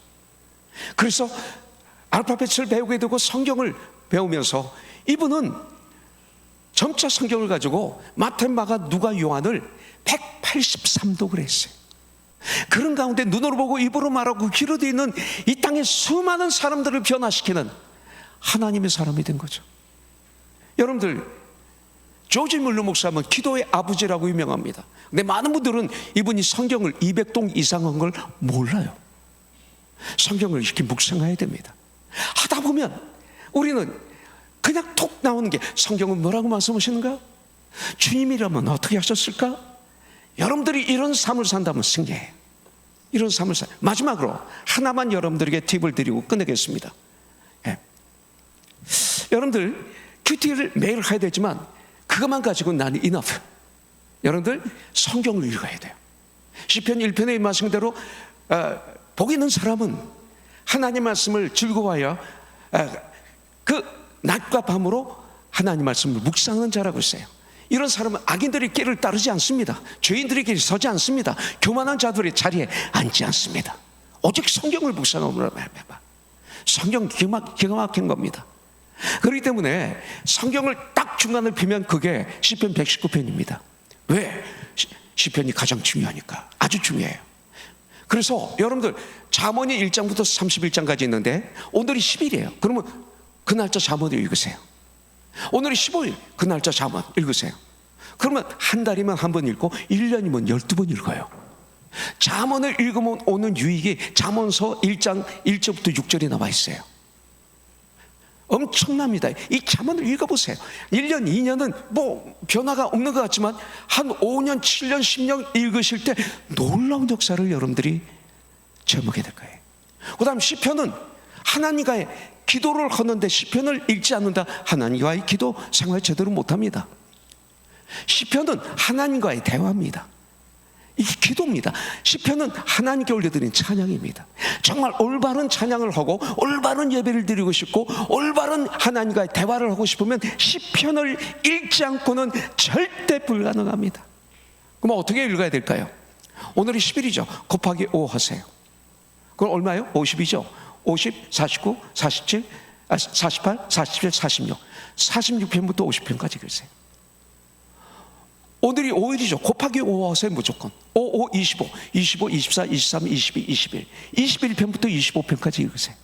A: 그래서 알파벳을 배우게 되고 성경을 배우면서 이분은 점자 성경을 가지고 마태, 마가, 누가, 요한을 183독을 했어요. 그런 가운데 눈으로 보고 입으로 말하고 귀로 듣는 이 땅의 수많은 사람들을 변화시키는 하나님의 사람이 된 거죠. 여러분들, 조지 물러 목사는 기도의 아버지라고 유명합니다. 근데 많은 분들은 이분이 성경을 200동 이상 한 걸 몰라요. 성경을 이렇게 묵상해야 됩니다. 하다 보면 우리는 그냥 톡 나오는 게, 성경은 뭐라고 말씀하시는가? 주님이라면 어떻게 하셨을까? 여러분들이 이런 삶을 산다면 승리해요. 이런 삶을 마지막으로 하나만 여러분들에게 팁을 드리고 끝내겠습니다. 여러분들 큐티를 매일 해야 되지만 그것만 가지고는 나는 enough. 여러분들 성경을 읽어야 돼요. 시편 1편에 말씀한 대로 복 있는 사람은 하나님 말씀을 즐거워하여 그 낮과 밤으로 하나님 말씀을 묵상하는 자라고 했어요. 이런 사람은 악인들의 길을 따르지 않습니다. 죄인들의 길에 서지 않습니다. 교만한 자들의 자리에 앉지 않습니다. 오직 성경을 묵상하면 성경 기가 막힌 겁니다. 그렇기 때문에 성경을 딱 중간을 피면 그게 시편 119편입니다. 왜? 시편이 가장 중요하니까. 아주 중요해요. 그래서 여러분들 잠언이 1장부터 31장까지 있는데 오늘이 10일이에요. 그러면 그 날짜 잠언을 읽으세요. 오늘이 15일, 그 날짜 잠언 읽으세요. 그러면 한 달이면 한 번 읽고 1년이면 12번 읽어요. 잠언을 읽으면 오는 유익이 잠언서 1장 1절부터 6절에 나와 있어요. 엄청납니다. 이 잠언을 읽어보세요. 1년, 2년은 뭐 변화가 없는 것 같지만 한 5년, 7년, 10년 읽으실 때 놀라운 역사를 여러분들이 체험하게 될 거예요. 그 다음 시편은 하나님과의 기도를 하는데 시편을 읽지 않는다, 하나님과의 기도 생활 제대로 못합니다. 시편은 하나님과의 대화입니다. 이게 기도입니다. 시편은 하나님께 올려드린 찬양입니다. 정말 올바른 찬양을 하고 올바른 예배를 드리고 싶고 올바른 하나님과의 대화를 하고 싶으면 시편을 읽지 않고는 절대 불가능합니다. 그럼 어떻게 읽어야 될까요? 오늘이 10일이죠. 곱하기 5 하세요. 그럼 얼마예요? 50이죠. 50, 49, 47, 48, 47, 46 46편부터 50편까지 글쎄요. 오늘이 5일이죠. 곱하기 5 하세요. 무조건 5, 5, 25, 25, 24, 23, 22, 21 21편부터 25편까지 읽으세요.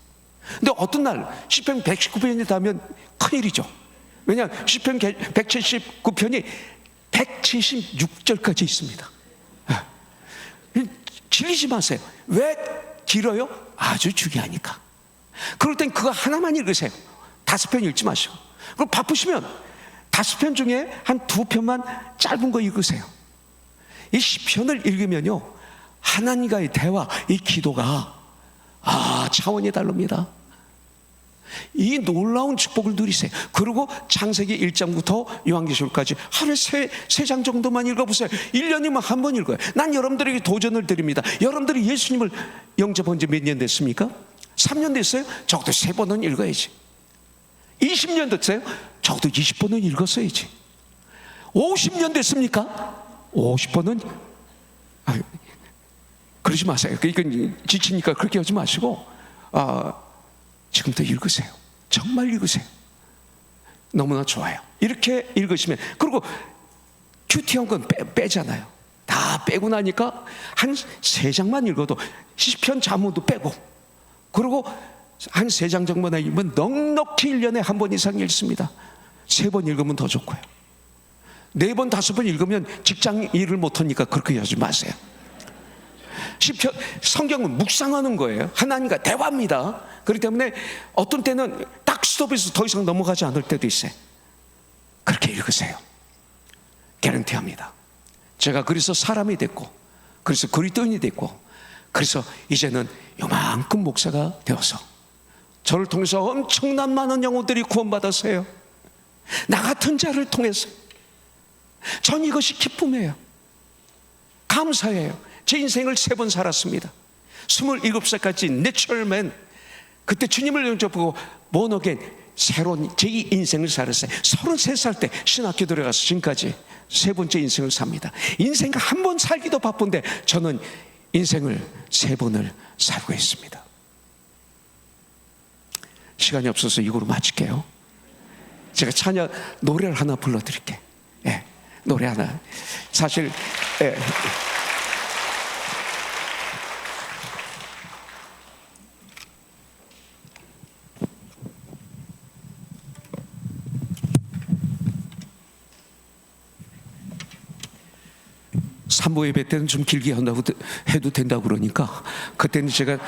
A: 근데 어떤 날 시편 119편이 되면 큰일이죠. 왜냐하면 시편 179편이 176절까지 있습니다. 질리지 마세요. 왜 길어요? 아주 중요하니까. 그럴 땐 그거 하나만 읽으세요. 5편 읽지 마시고. 그리고 바쁘시면 5편 중에 한 2편만 짧은 거 읽으세요. 이 시편을 읽으면요, 하나님과의 대화, 이 기도가 차원이 다릅니다. 이 놀라운 축복을 누리세요. 그리고 창세기 1장부터 요한계시록까지 하루에 3장 정도만 읽어보세요. 1년이면 한 번 읽어요. 난 여러분들에게 도전을 드립니다. 여러분들이 예수님을 영접한 지 몇 년 됐습니까? 3년 됐어요? 적어도 3번은 읽어야지. 20년 됐어요? 적어도 20번은 읽었어야지. 50년 됐습니까? 50번은 그러지 마세요. 그러니까 지치니까 그렇게 하지 마시고 지금부터 읽으세요. 정말 읽으세요. 너무나 좋아요. 이렇게 읽으시면, 그리고 큐티한 건 빼잖아요. 다 빼고 나니까 한 3장만 읽어도, 시편 잠언도 빼고, 그리고 한 3장 정도만 읽으면 넉넉히 1년에 한 번 이상 읽습니다. 3번 읽으면 더 좋고요. 4번, 5번 읽으면 직장 일을 못하니까 그렇게 하지 마세요. 시편, 성경은 묵상하는 거예요. 하나님과 대화입니다. 그렇기 때문에 어떤 때는 딱 스톱해서 더 이상 넘어가지 않을 때도 있어요. 그렇게 읽으세요. 개런티합니다. 제가 그래서 사람이 됐고, 그래서 그리스도인이 됐고, 그래서 이제는 요만큼 목사가 되어서 저를 통해서 엄청난 많은 영혼들이 구원받았어요. 나 같은 자를 통해서. 전 이것이 기쁨이에요. 감사해요. 제 인생을 3번 살았습니다. 27살까지 내추럴맨, 그때 주님을 영접하고 본어겐 새로운 제 인생을 살았어요. 33살 때 신학교 들어가서 지금까지 3번째 인생을 삽니다. 인생 한 번 살기도 바쁜데 저는 인생을 3번을 살고 있습니다. 시간이 없어서 이거로 마칠게요. 제가 찬양 노래를 하나 불러드릴게요. 노래 하나. 사실 산부 예배 때는 좀 길게 한다고 해도 된다고 그러니까 그때는 제가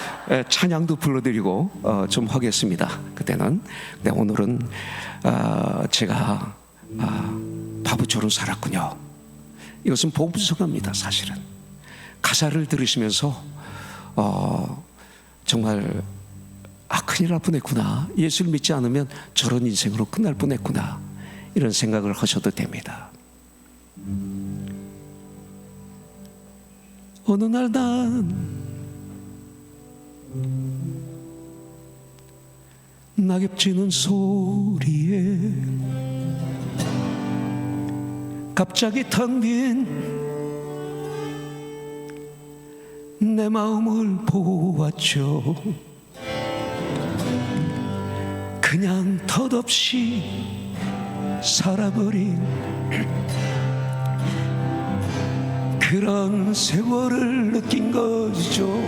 A: 찬양도 불러드리고 좀 하겠습니다. 그때는. 근데 오늘은 제가 바보처럼 살았군요. 이것은 복음성합니다. 사실은 가사를 들으시면서 정말 큰일 날 뻔했구나, 예수를 믿지 않으면 저런 인생으로 끝날 뻔했구나, 이런 생각을 하셔도 됩니다. 어느 날 난 낙엽 지는 소리에 갑자기 텅 빈 내 마음을 보았죠. 그냥 덧없이 살아버린 그런 세월을 느낀 거죠.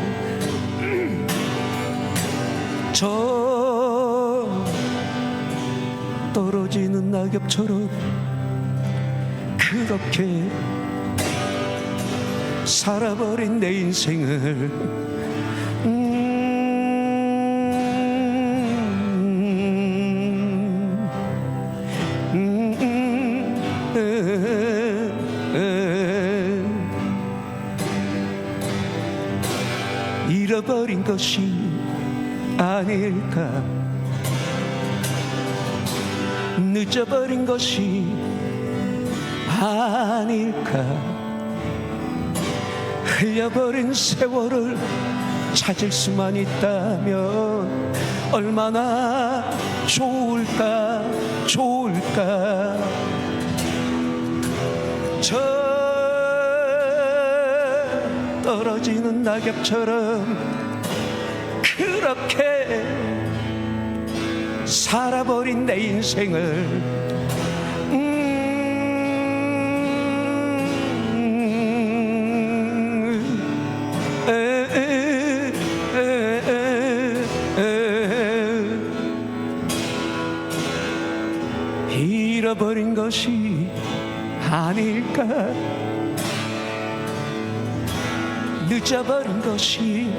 A: 저 떨어지는 낙엽처럼 그렇게 살아버린 내 인생을 잃어버린 것이 아닐까, 늦어버린 것이 아닐까, 흘려버린 세월을 찾을 수만 있다면 얼마나 좋을까, 좋을까. 저 떨어지는 낙엽처럼 그렇게 살아버린 내 인생을 잃어버린 것이 아닐까, 늦어버린 것이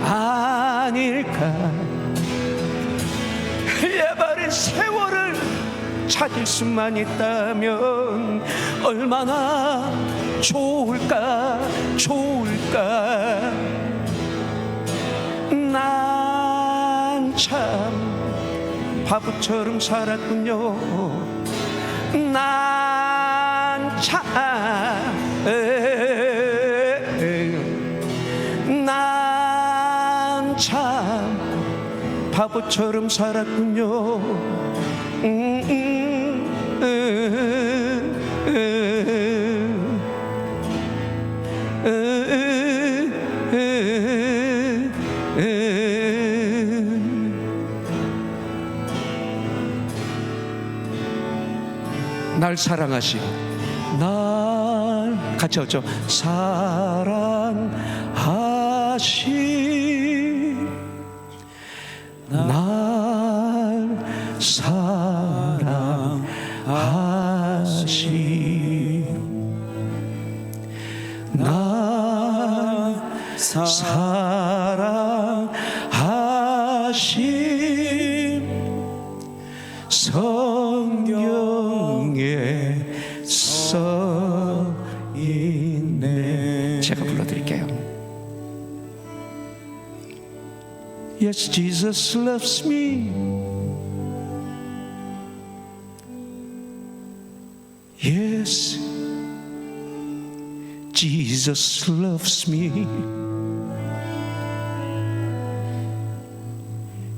A: 아닐까. 흘려버린 세월을 찾을 수만 있다면 얼마나 좋을까, 좋을까. 난 참 바보처럼 살았군요. 난 참 바보처럼 살았군요. 날 사랑하신, 날 같이 하죠. 사랑하신, 날 사랑하신, 날 사랑하신, 성경에 써 있네. 제가 불러드릴게요. Yes, Jesus loves me. Yes, Jesus loves me.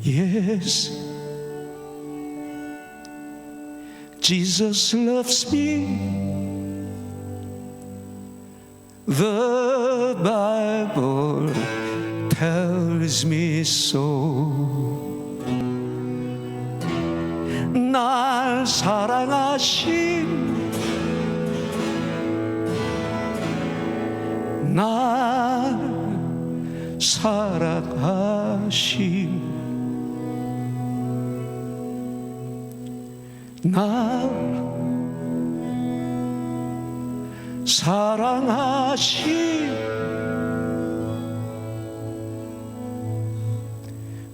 A: Yes, Jesus loves me. The Bible tells me so. 날 사랑하신, 날 사랑하신, 날 사랑하신,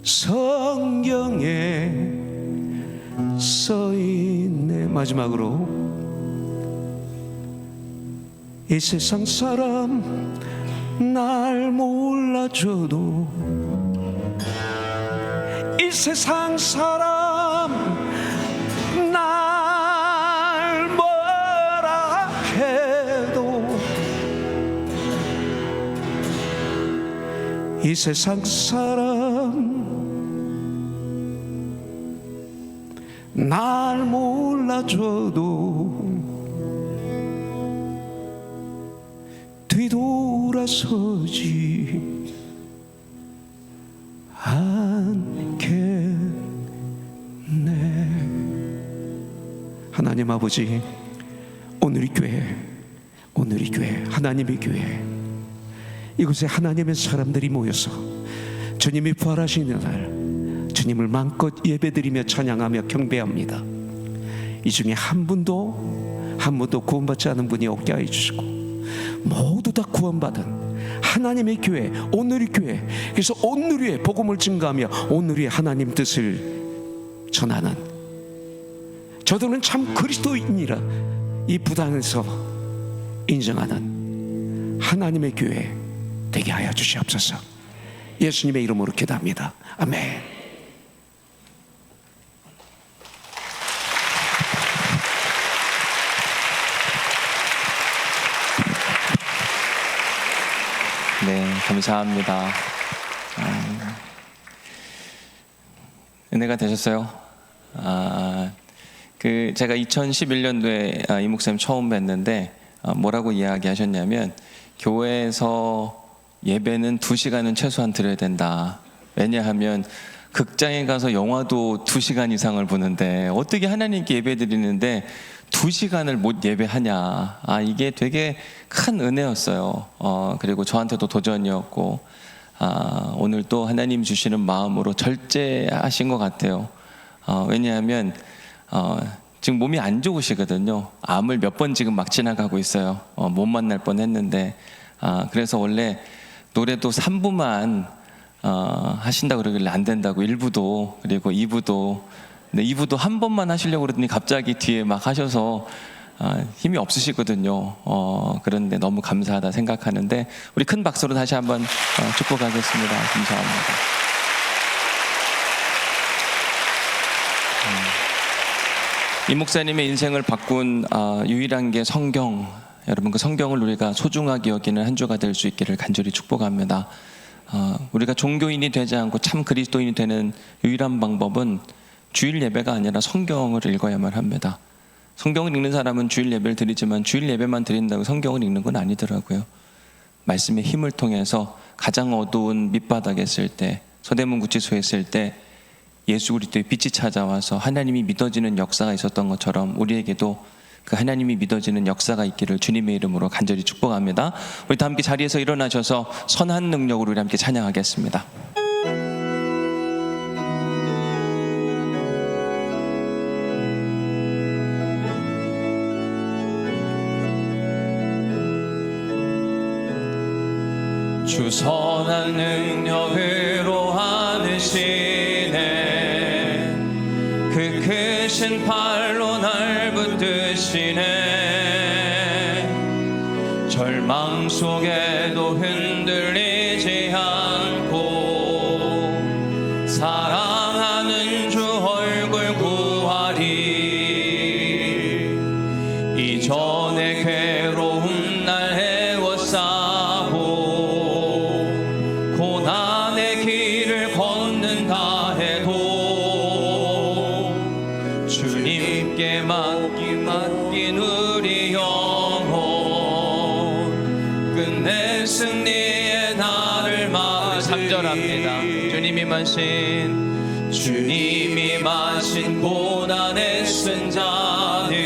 A: 성경에 써있네. 마지막으로, 이 세상 사람 날 몰라줘도, 이 세상 사람 날 뭐라 해도, 이 세상 사람 날 몰라줘도 뒤돌아서지 않겠네. 하나님 아버지, 오늘 이 교회, 오늘 이 교회, 하나님의 교회, 이곳에 하나님의 사람들이 모여서 주님이 부활하시는 날 주님을 마음껏 예배드리며 찬양하며 경배합니다. 이 중에 한 분도 구원받지 않은 분이 없게 하여 주시고, 모두 다 구원받은 하나님의 교회, 오늘의 교회, 그래서 오늘의 복음을 증거하며 오늘의 하나님 뜻을 전하는, 저들은 참 그리스도인이라 이 부당에서 인정하는 하나님의 교회 되게 하여 주시옵소서. 예수님의 이름으로 기도합니다. 아멘.
B: 네, 감사합니다. 은혜가 되셨어요? 제가 2011년도에 이 목사님 처음 뵀는데 뭐라고 이야기하셨냐면, 교회에서 예배는 2시간은 최소한 드려야 된다. 왜냐하면 극장에 가서 영화도 2시간 이상을 보는데 어떻게 하나님께 예배 드리는데 2시간을 못 예배하냐. 이게 되게 큰 은혜였어요. 그리고 저한테도 도전이었고, 오늘 또 하나님 주시는 마음으로 절제하신 것 같아요. 왜냐하면 지금 몸이 안 좋으시거든요. 암을 몇 번 지금 막 지나가고 있어요. 못 만날 뻔했는데 그래서 원래 노래도 3부만 하신다고 그러길래 안 된다고 1부도 그리고 2부도, 근데 2부도 한 번만 하시려고 그러더니 갑자기 뒤에 막 하셔서 힘이 없으시거든요. 그런데 너무 감사하다 생각하는데 우리 큰 박수로 다시 한번 축복하겠습니다. 감사합니다. 이 목사님의 인생을 바꾼 유일한 게 성경. 여러분, 그 성경을 우리가 소중하게 여기는 한 주가 될 수 있기를 간절히 축복합니다. 우리가 종교인이 되지 않고 참 그리스도인이 되는 유일한 방법은 주일 예배가 아니라 성경을 읽어야만 합니다. 성경을 읽는 사람은 주일 예배를 드리지만 주일 예배만 드린다고 성경을 읽는 건 아니더라고요. 말씀의 힘을 통해서 가장 어두운 밑바닥에 있을 때, 서대문 구치소에 있을 때 예수 그리스도의 빛이 찾아와서 하나님이 믿어지는 역사가 있었던 것처럼 우리에게도 그 하나님이 믿어지는 역사가 있기를 주님의 이름으로 간절히 축복합니다. 우리 다 함께 자리에서 일어나셔서 선한 능력으로 우리 함께 찬양하겠습니다. 주 선한 능력으로 하시네, 그 크신 팔로 날 붙드시네. 절망 속에도 흔들리지 않고 사랑하는 주 얼굴 구하리. 이전의 괴로움 날 헤워싸고 고난의 길을 걷는다 해도 주님께 맡긴 우리 영혼 끝내 승리의 날을 상전합니다. 주님이 마신 고난의 쓴 자들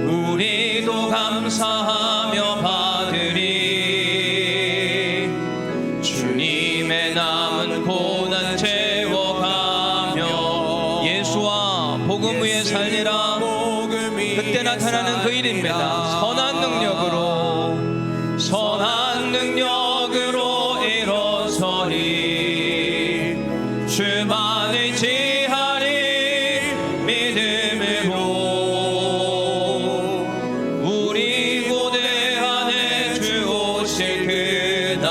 B: 우리도 감사하며 받으리. 주님의 남은 고난 채워가며 예수와 복음 위에 살리라. 그때 나타나는 그 일입니다. 선한 능력으로 일어서리. 주만 의지하리. 믿음으로 우리 고대 안에 주 오실 그날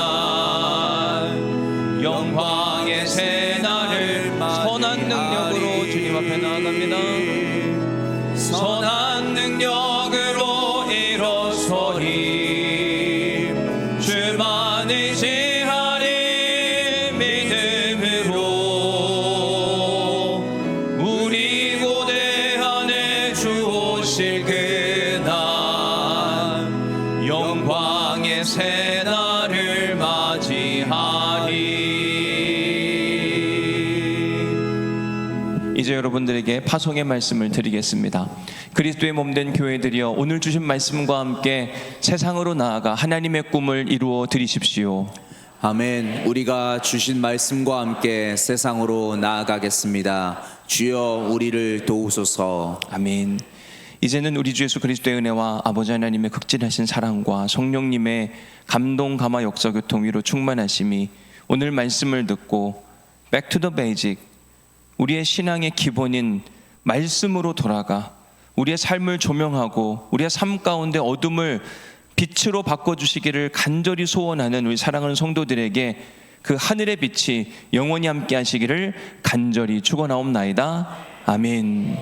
B: 영광의 새날을 선한 능력으로 주님 앞에 나아갑니다. 선한 능력으로 일어서리. 주만 의지하리. 믿음으로 우리 고대 안에 주 오실 그날 영광의 새날을 맞이하리. 이제 여러분들에게 파송의 말씀을 드리겠습니다. 그리스도의 몸된 교회들이여, 오늘 주신 말씀과 함께 세상으로 나아가 하나님의 꿈을 이루어 드리십시오.
C: 아멘. 우리가 주신 말씀과 함께 세상으로 나아가겠습니다. 주여 우리를 도우소서.
B: 아멘. 이제는 우리 주 예수 그리스도의 은혜와 아버지 하나님의 극진하신 사랑과 성령님의 감동 감화 역사 교통 위로 충만하심이 오늘 말씀을 듣고 Back to the basic, 우리의 신앙의 기본인 말씀으로 돌아가 우리의 삶을 조명하고 우리의 삶 가운데 어둠을 빛으로 바꿔주시기를 간절히 소원하는 우리 사랑하는 성도들에게 그 하늘의 빛이 영원히 함께 하시기를 간절히 축원하옵나이다. 아멘.